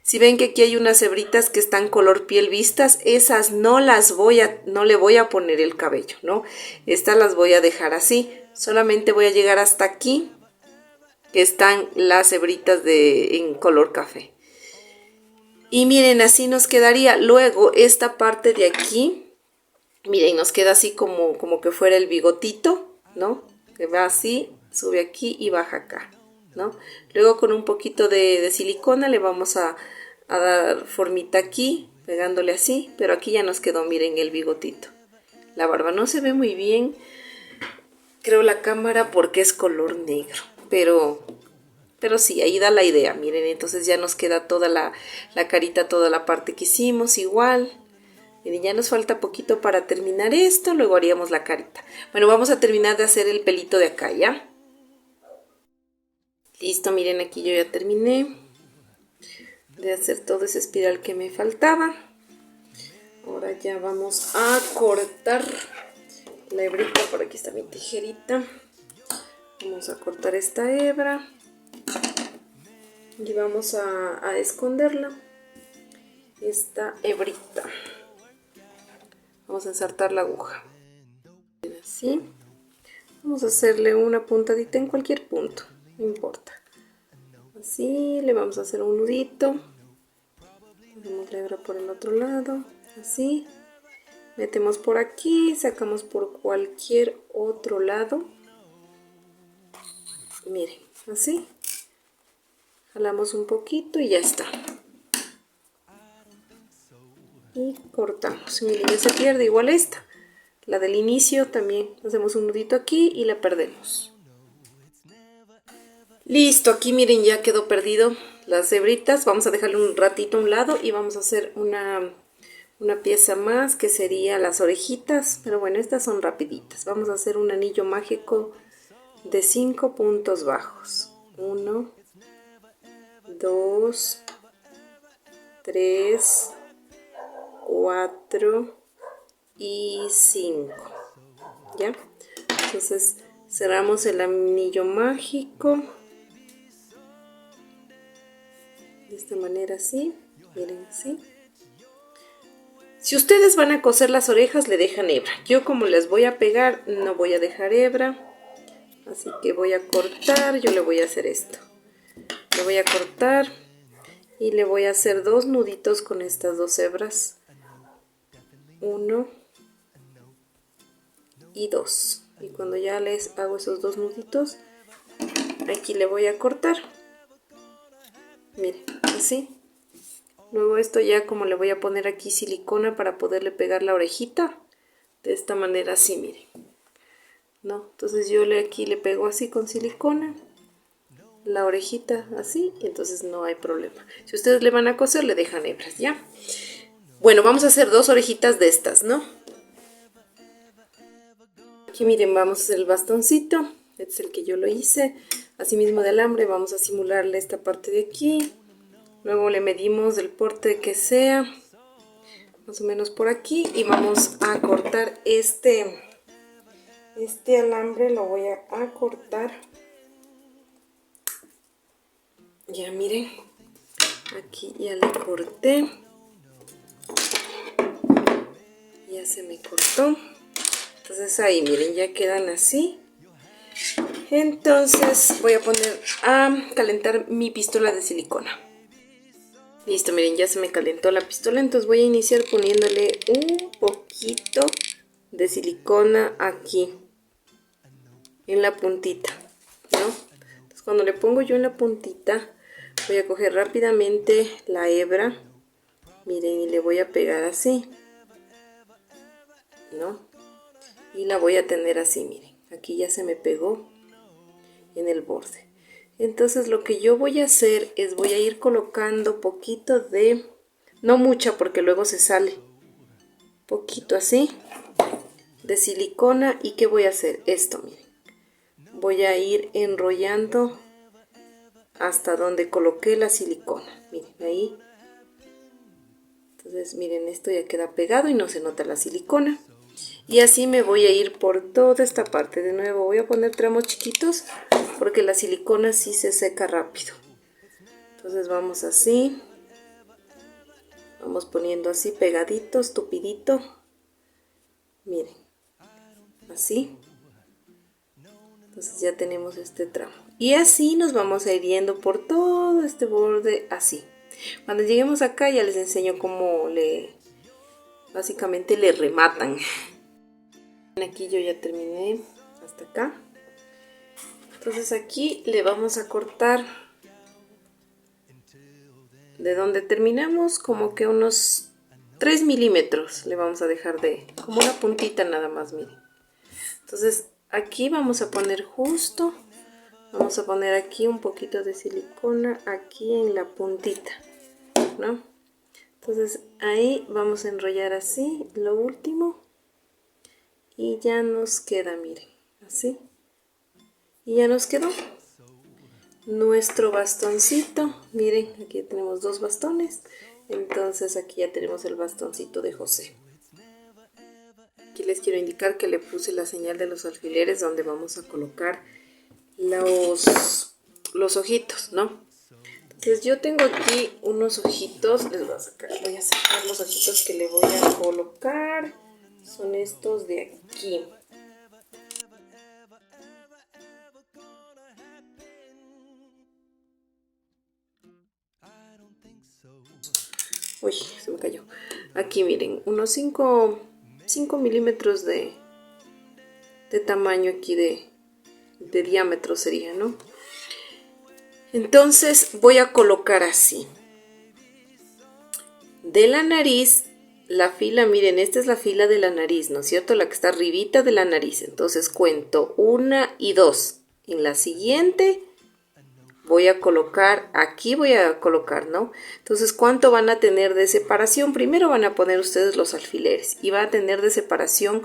Si ven que aquí hay unas hebritas que están color piel vistas, esas no le voy a poner el cabello, ¿no? Estas las voy a dejar así. Solamente voy a llegar hasta aquí, que están las hebritas en color café. Y miren, así nos quedaría. Luego esta parte de aquí, miren, nos queda así como que fuera el bigotito, ¿no? Que va así, sube aquí y baja acá, ¿no? Luego con un poquito de silicona le vamos a dar formita aquí, pegándole así, pero aquí ya nos quedó, miren, el bigotito. La barba no se ve muy bien, creo, la cámara porque es color negro, pero sí, ahí da la idea, miren, entonces ya nos queda toda la carita, toda la parte que hicimos igual. Miren, ya nos falta poquito para terminar esto, luego haríamos la carita. Bueno, vamos a terminar de hacer el pelito de acá, ¿ya? Listo, miren, aquí yo ya terminé de hacer todo ese espiral que me faltaba. Ahora ya vamos a cortar la hebrita, por aquí está mi tijerita. Vamos a cortar esta hebra y vamos a esconderla, esta hebrita. Vamos a ensartar la aguja. Así. Vamos a hacerle una puntadita en cualquier punto, no importa. Así, le vamos a hacer un nudito. Ponemos la hebra por el otro lado, así. Metemos por aquí, sacamos por cualquier otro lado. Miren, así. Jalamos un poquito y ya está. Y cortamos. Miren, ya se pierde igual esta. La del inicio también hacemos un nudito aquí y la perdemos. Listo, aquí miren, ya quedó perdido las hebritas. Vamos a dejarle un ratito a un lado y vamos a hacer una pieza más que sería las orejitas. Pero bueno, estas son rapiditas. Vamos a hacer un anillo mágico de 5 puntos bajos. 1, 2, 3, 4 y 5, ¿ya? Entonces cerramos el anillo mágico de esta manera, así, miren, así. Si ustedes van a coser las orejas, le dejan hebra. Yo, como les voy a pegar, no voy a dejar hebra, así que voy a cortar. Yo le voy a hacer esto, le voy a cortar y le voy a hacer 2 nuditos con estas 2 hebras, 1 y 2, y cuando ya les hago esos 2 nuditos, aquí le voy a cortar, miren, así. Luego esto ya, como le voy a poner aquí silicona para poderle pegar la orejita, de esta manera, así, miren, ¿no? Entonces yo aquí le pego así con silicona la orejita así, y entonces no hay problema. Si ustedes le van a coser, le dejan hebras, ¿ya? Bueno, vamos a hacer 2 orejitas de estas, ¿no? Aquí miren, vamos a hacer el bastoncito. Este es el que yo lo hice. Así mismo de alambre, vamos a simularle esta parte de aquí. Luego le medimos el porte que sea, más o menos por aquí, y vamos a cortar este alambre, lo voy a cortar. Ya miren, aquí ya le corté, ya se me cortó. Entonces ahí miren, ya quedan así. Entonces voy a poner a calentar mi pistola de silicona. Listo, miren, ya se me calentó la pistola. Entonces voy a iniciar poniéndole un poquito de silicona aquí en la puntita, ¿no? Entonces cuando le pongo yo en la puntita, voy a coger rápidamente la hebra, miren, y le voy a pegar así, ¿no? Y la voy a tener así, miren, aquí ya se me pegó en el borde. Entonces lo que yo voy a hacer es voy a ir colocando poquito de, no mucha porque luego se sale, poquito así de silicona. ¿Y qué voy a hacer? Esto, miren, voy a ir enrollando hasta donde coloqué la silicona, miren ahí. Entonces miren, esto ya queda pegado y no se nota la silicona. Y así me voy a ir por toda esta parte. De nuevo voy a poner tramos chiquitos porque la silicona sí se seca rápido. Entonces vamos así, vamos poniendo así pegaditos, tupidito, miren, así. Entonces ya tenemos este tramo. Y así nos vamos a ir yendo por todo este borde así. Cuando lleguemos acá ya les enseño cómo básicamente le rematan. Aquí yo ya terminé hasta acá. Entonces aquí le vamos a cortar de donde terminamos como que unos 3 milímetros. Le vamos a dejar de como una puntita nada más, miren. Entonces aquí vamos a poner justo, vamos a poner aquí un poquito de silicona aquí en la puntita, ¿no? Entonces ahí vamos a enrollar así lo último y ya nos queda, miren, así. Y ya nos quedó nuestro bastoncito. Miren, aquí tenemos 2 bastones. Entonces aquí ya tenemos el bastoncito de José. Aquí les quiero indicar que le puse la señal de los alfileres donde vamos a colocar los ojitos, ¿no? Entonces yo tengo aquí unos ojitos. Les voy a sacar los ojitos que le voy a colocar. Son estos de aquí. Uy, se me cayó. Aquí miren, unos 5 milímetros de tamaño aquí de diámetro sería, ¿no? Entonces voy a colocar así. De la nariz, la fila, miren, esta es la fila de la nariz, ¿no es cierto? La que está arribita de la nariz. Entonces cuento 1 y 2. En la siguiente voy a colocar, aquí voy a colocar, ¿no? Entonces, ¿cuánto van a tener de separación? Primero van a poner ustedes los alfileres y van a tener de separación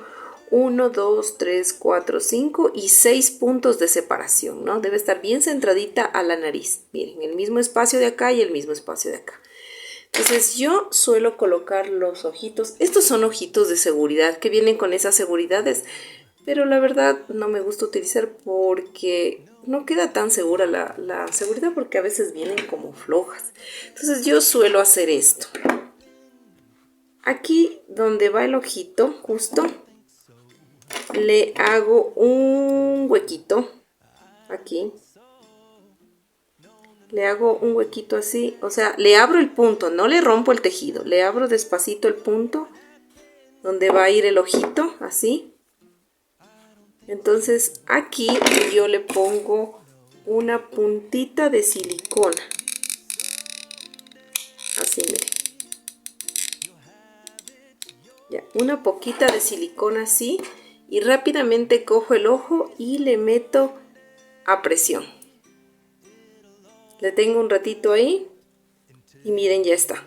1, 2, 3, 4, 5 y 6 puntos de separación, ¿no? Debe estar bien centradita a la nariz. Miren, el mismo espacio de acá y el mismo espacio de acá. Entonces, yo suelo colocar los ojitos. Estos son ojitos de seguridad que vienen con esas seguridades, pero la verdad no me gusta utilizar porque no queda tan segura la seguridad, porque a veces vienen como flojas. Entonces yo suelo hacer esto. Aquí donde va el ojito, justo, le hago un huequito. Aquí. Le hago un huequito así, o sea, le abro el punto, no le rompo el tejido. Le abro despacito el punto donde va a ir el ojito, así. Entonces aquí yo le pongo una puntita de silicona. Así, miren. Ya, una poquita de silicona así. y rápidamente cojo el ojo y le meto a presión. Le tengo un ratito ahí y miren, ya está.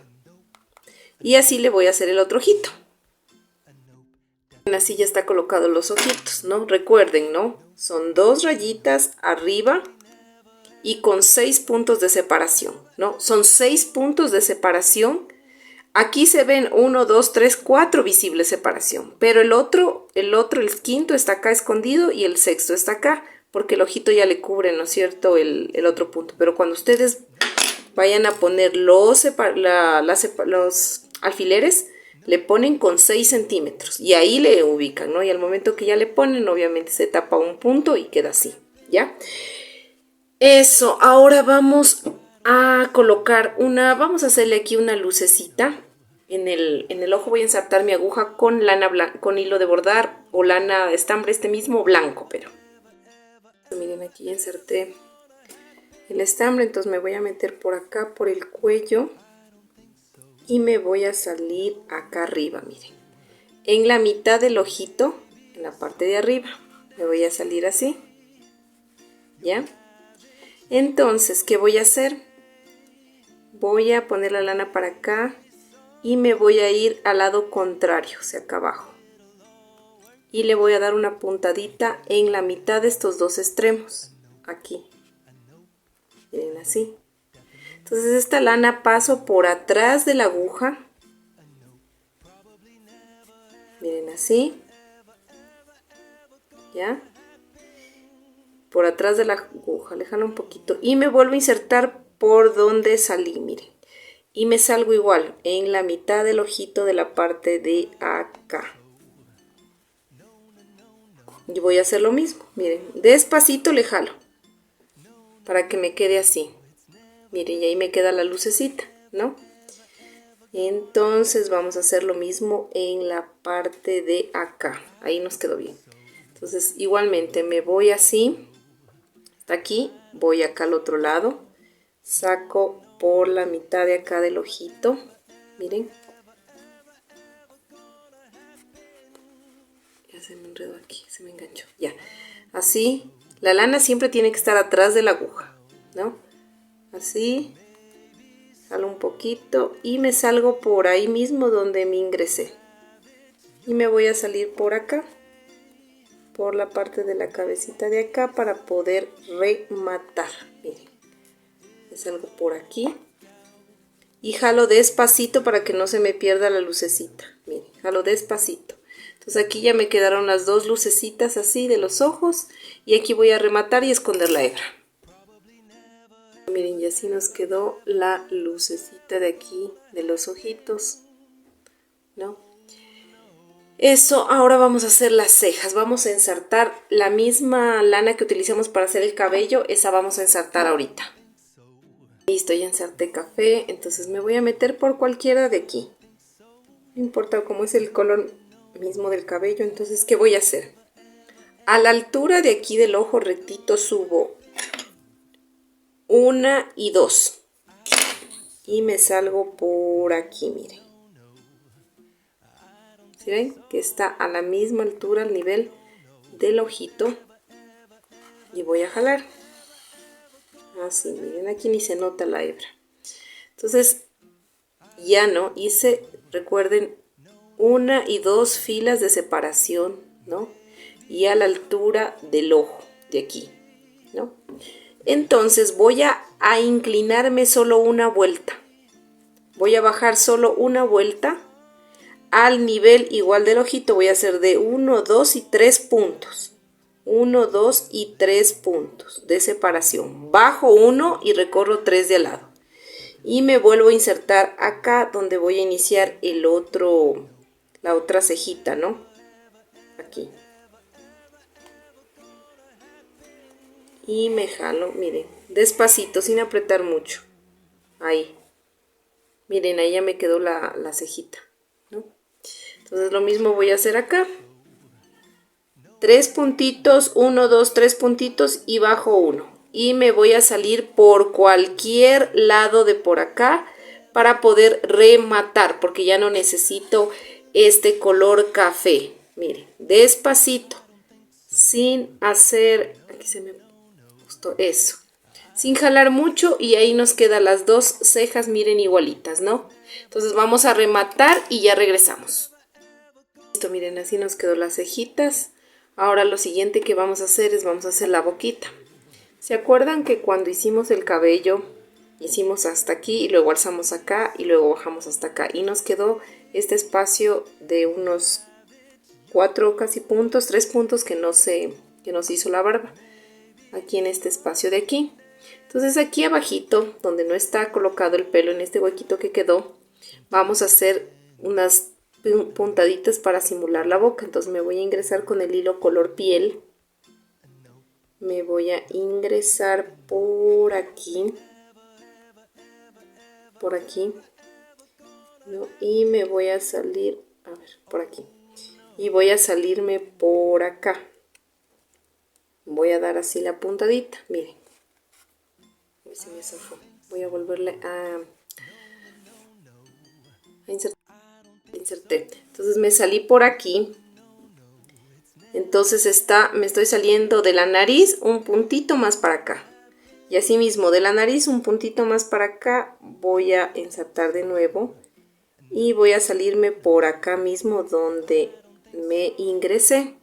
Y así le voy a hacer el otro ojito. Así ya está colocado los ojitos, ¿no? Recuerden, ¿no? Son 2 rayitas arriba y con 6 puntos de separación, ¿no? Son 6 puntos de separación. Aquí se ven 1, 2, 3, 4 visibles separación, pero el quinto está acá escondido y el sexto está acá, porque el ojito ya le cubre, ¿no es cierto?, el otro punto. Pero cuando ustedes vayan a poner los alfileres, le ponen con 6 centímetros y ahí le ubican, ¿no? Y al momento que ya le ponen, obviamente se tapa un punto y queda así, ¿ya? Eso, ahora vamos a colocar vamos a hacerle aquí una lucecita. En el ojo voy a ensartar mi aguja con lana blanca, con hilo de bordar o lana de estambre, este mismo blanco, pero miren, aquí ya inserté el estambre, entonces me voy a meter por acá, por el cuello, y me voy a salir acá arriba, miren, en la mitad del ojito, en la parte de arriba, me voy a salir así, ¿ya? Entonces, ¿qué voy a hacer? Voy a poner la lana para acá y me voy a ir al lado contrario, o sea, acá abajo. Y le voy a dar una puntadita en la mitad de estos dos extremos, aquí. Miren, así. Entonces esta lana paso por atrás de la aguja. Miren, así. ¿Ya? Por atrás de la aguja, le jalo un poquito. Y me vuelvo a insertar por donde salí, miren. Y me salgo igual, en la mitad del ojito de la parte de acá. Y voy a hacer lo mismo, miren, despacito le jalo. Para que me quede así. Miren, y ahí me queda la lucecita, ¿no? Entonces vamos a hacer lo mismo en la parte de acá. Ahí nos quedó bien. Entonces igualmente me voy así, hasta aquí, voy acá al otro lado. Saco por la mitad de acá del ojito, miren. Ya se me enredó aquí, se me enganchó, ya. Así, la lana siempre tiene que estar atrás de la aguja, ¿no? Así, jalo un poquito y me salgo por ahí mismo donde me ingresé. Y me voy a salir por acá, por la parte de la cabecita de acá para poder rematar, miren. Me salgo por aquí y jalo despacito para que no se me pierda la lucecita. Miren, jalo despacito. Entonces aquí ya me quedaron las dos lucecitas así de los ojos y aquí voy a rematar y esconder la hebra. Miren, y así nos quedó la lucecita de aquí de los ojitos, ¿no? Eso, ahora vamos a hacer las cejas. Vamos a ensartar la misma lana que utilizamos para hacer el cabello, esa vamos a ensartar ahorita. Listo, ya ensarté café, entonces me voy a meter por cualquiera de aquí. No importa cómo es el color mismo del cabello, entonces, ¿qué voy a hacer? A la altura de aquí del ojo rectito subo 1 y 2. Y me salgo por aquí, miren. ¿Sí ven? Que está a la misma altura, al nivel del ojito. Y voy a jalar. Así, miren, aquí ni se nota la hebra. Entonces, ya no hice, recuerden, 1 y 2 filas de separación, ¿no? Y a la altura del ojo, de aquí, ¿no? Entonces voy a inclinarme solo una vuelta. Voy a bajar solo una vuelta al nivel igual del ojito. Voy a hacer de 1, 2 y 3 puntos. 1, 2 y 3 puntos de separación. Bajo 1 y recorro 3 de al lado. Y me vuelvo a insertar acá donde voy a iniciar la otra cejita, ¿no? Aquí. Y me jalo, miren, despacito, sin apretar mucho. Ahí. Miren, ahí ya me quedó la cejita, ¿no? Entonces lo mismo voy a hacer acá. 3 puntitos, 1, 2, 3 puntitos y bajo 1. Y me voy a salir por cualquier lado de por acá para poder rematar, porque ya no necesito este color café. Miren, despacito, sin hacer, aquí se me gustó eso, sin jalar mucho, y ahí nos quedan las dos cejas, miren, igualitas, ¿no? Entonces vamos a rematar y ya regresamos. Listo, miren, así nos quedó las cejitas. Ahora lo siguiente que vamos a hacer es vamos a hacer la boquita. ¿Se acuerdan que cuando hicimos el cabello hicimos hasta aquí y luego alzamos acá y luego bajamos hasta acá y nos quedó este espacio de unos 4 casi puntos, 3 puntos que nos hizo la barba aquí en este espacio de aquí? Entonces aquí abajito, donde no está colocado el pelo, en este huequito que quedó, vamos a hacer unas puntaditas para simular la boca. Entonces me voy a ingresar con el hilo color piel, me voy a ingresar por aquí, ¿no? Y me voy a salir, a ver, por aquí, y voy a salirme por acá. Voy a dar así la puntadita, miren. A ver si me zafó. Voy a volverle a inserté. Entonces me salí por aquí. Entonces me estoy saliendo de la nariz un puntito más para acá. Y así mismo de la nariz un puntito más para acá. Voy a insertar de nuevo. Y voy a salirme por acá mismo donde me ingresé.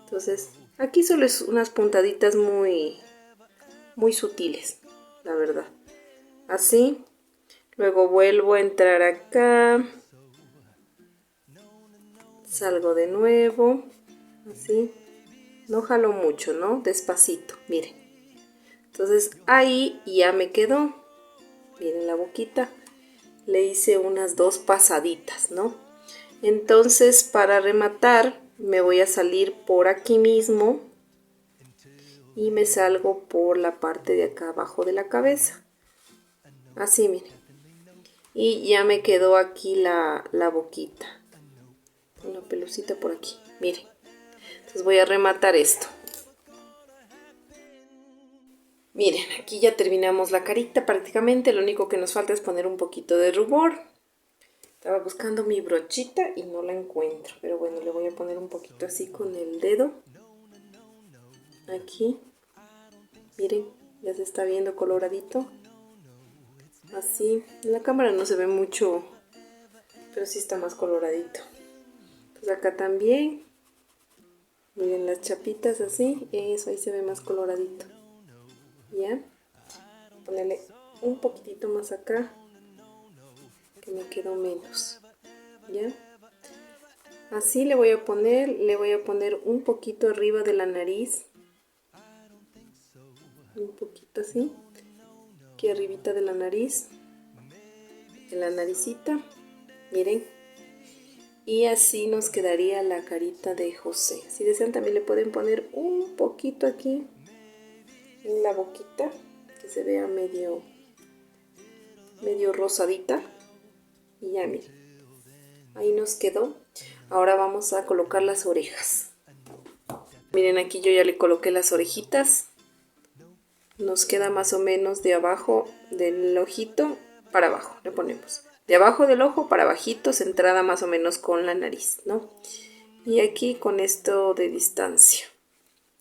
Entonces aquí solo es unas puntaditas muy sutiles, la verdad. Así. Luego vuelvo a entrar acá. Salgo de nuevo. Así. No jalo mucho, ¿no? Despacito, miren. Entonces ahí ya me quedó. Miren la boquita. Le hice unas 2 pasaditas, ¿no? Entonces para rematar me voy a salir por aquí mismo. Y me salgo por la parte de acá abajo de la cabeza. Así, miren. Y ya me quedó aquí la boquita. Una pelucita por aquí, miren. Entonces voy a rematar esto. Miren, aquí ya terminamos la carita prácticamente. Lo único que nos falta es poner un poquito de rubor. Estaba buscando mi brochita y no la encuentro. Pero bueno, le voy a poner un poquito así con el dedo. Aquí. Miren, ya se está viendo coloradito. Así. En la cámara no se ve mucho, pero sí está más coloradito. Entonces acá también. Miren las chapitas así. Eso, ahí se ve más coloradito. Ya. Ponerle un poquitito más acá, que me quedó menos. Ya. Así le voy a poner un poquito arriba de la nariz. Un poquito así. Aquí arribita de la nariz. De la naricita. Miren. Y así nos quedaría la carita de José. Si desean también le pueden poner un poquito aquí en la boquita, que se vea medio rosadita. Y ya miren, ahí nos quedó. Ahora vamos a colocar las orejas. Miren, aquí yo ya le coloqué las orejitas. Nos queda más o menos de abajo del ojito para abajo, le ponemos. De abajo del ojo para abajito, centrada más o menos con la nariz, ¿no? Y aquí con esto de distancia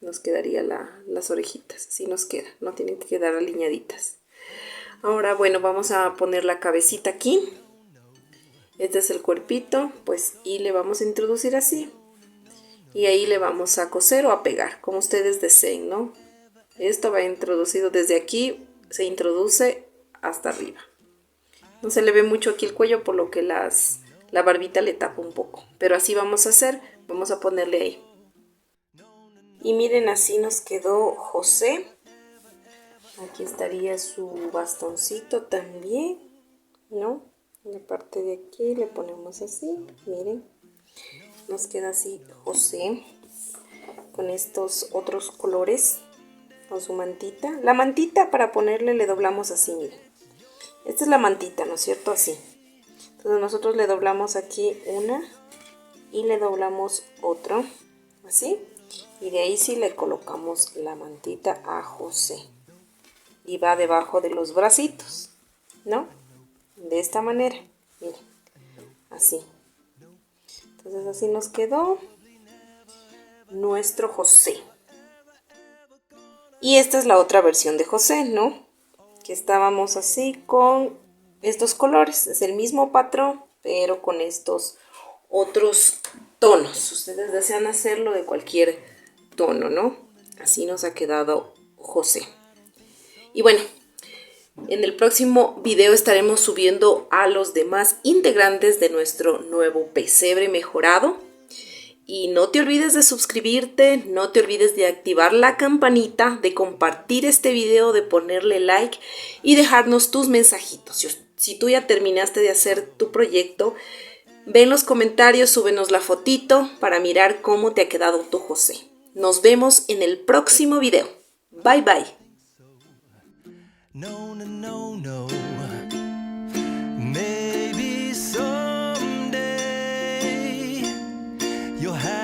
nos quedaría las orejitas. Así nos queda, no tienen que quedar alineaditas. Ahora, bueno, vamos a poner la cabecita aquí. Este es el cuerpito, pues, y le vamos a introducir así. Y ahí le vamos a coser o a pegar, como ustedes deseen, ¿no? Esto va introducido desde aquí, se introduce hasta arriba. No se le ve mucho aquí el cuello, por lo que la barbita le tapa un poco. Pero así vamos a hacer, vamos a ponerle ahí. Y miren, así nos quedó José. Aquí estaría su bastoncito también, ¿no? En la parte de aquí le ponemos así, miren. Nos queda así José, con estos otros colores, con su mantita. La mantita para ponerle le doblamos así, miren. Esta es la mantita, ¿no es cierto? Así. Entonces nosotros le doblamos aquí una y le doblamos otra, así. Y de ahí sí le colocamos la mantita a José. Y va debajo de los bracitos, ¿no? De esta manera, miren, así. Entonces así nos quedó nuestro José. Y esta es la otra versión de José, ¿no? Que estábamos así con estos colores. Es el mismo patrón, pero con estos otros tonos. Ustedes desean hacerlo de cualquier tono, ¿no? Así nos ha quedado José. Y bueno, en el próximo video estaremos subiendo a los demás integrantes de nuestro nuevo pesebre mejorado. Y no te olvides de suscribirte, no te olvides de activar la campanita, de compartir este video, de ponerle like y dejarnos tus mensajitos. Si tú ya terminaste de hacer tu proyecto, ve en los comentarios, súbenos la fotito para mirar cómo te ha quedado tu José. Nos vemos en el próximo video. Bye bye. No, no, no, no. Maybe someday you'll have